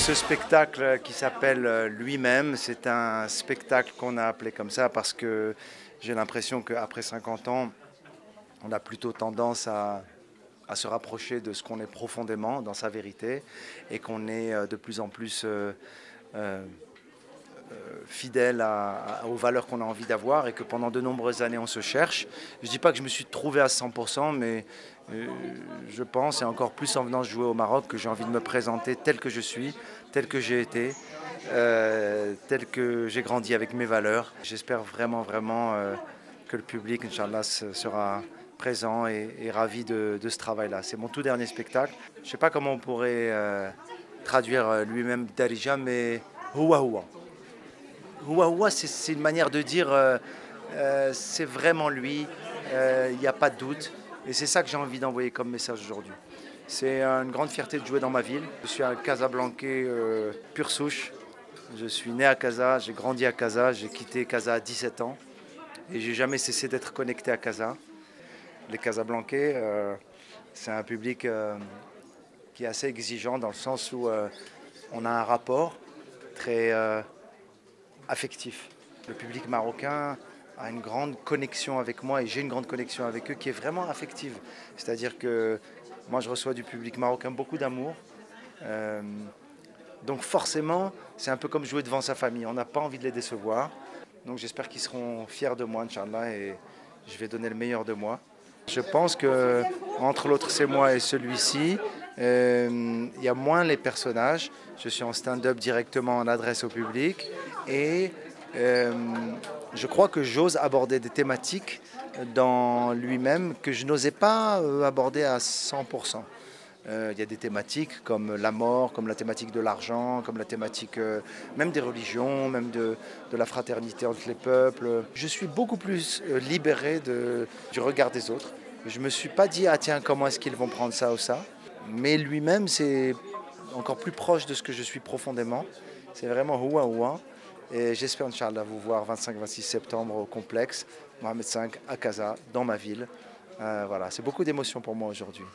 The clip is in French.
Ce spectacle qui s'appelle Lui-même, c'est un spectacle qu'on a appelé comme ça parce que j'ai l'impression qu'après 50 ans, on a plutôt tendance à se rapprocher de ce qu'on est profondément dans sa vérité et qu'on est de plus en plus fidèle aux valeurs qu'on a envie d'avoir et que pendant de nombreuses années on se cherche. Je ne dis pas que je me suis trouvé à 100%, mais je pense, et encore plus en venant jouer au Maroc, que j'ai envie de me présenter tel que je suis, tel que j'ai été, tel que j'ai grandi avec mes valeurs. J'espère vraiment que le public, Inch'Allah, sera présent et ravi de ce travail-là. C'est mon tout dernier spectacle. Je ne sais pas comment on pourrait traduire lui-même Darija, mais Huwa Huwa. Huwa Huwa, c'est une manière de dire c'est vraiment lui, il n'y a pas de doute. Et c'est ça que j'ai envie d'envoyer comme message aujourd'hui. C'est une grande fierté de jouer dans ma ville. Je suis un Casablancais pure souche. Je suis né à Casa, j'ai grandi à Casa, j'ai quitté Casa à 17 ans. Et j'ai jamais cessé d'être connecté à Casa. Les Casablancais, c'est un public qui est assez exigeant dans le sens où on a un rapport très affectif. Le public marocain a une grande connexion avec moi et j'ai une grande connexion avec eux qui est vraiment affective. C'est-à-dire que moi je reçois du public marocain beaucoup d'amour. Donc forcément, c'est un peu comme jouer devant sa famille. On n'a pas envie de les décevoir. Donc j'espère qu'ils seront fiers de moi, Inch'Allah, et je vais donner le meilleur de moi. Je pense que entre l'autre c'est moi et celui-ci, il y a moins les personnages. Je suis en stand-up directement en adresse au public et je crois que j'ose aborder des thématiques dans lui-même que je n'osais pas aborder à 100%. Il y a des thématiques comme la mort, comme la thématique de l'argent, comme la thématique même des religions, même de la fraternité entre les peuples. Je suis beaucoup plus libéré du regard des autres. Je ne me suis pas dit, ah tiens, comment est-ce qu'ils vont prendre ça ou ça. Mais lui-même, c'est encore plus proche de ce que je suis profondément. C'est vraiment Huwa Huwa. Et j'espère, Inch'Allah, vous voir 25-26 septembre au complexe Mohamed V à Casa, dans ma ville. Voilà, c'est beaucoup d'émotions pour moi aujourd'hui.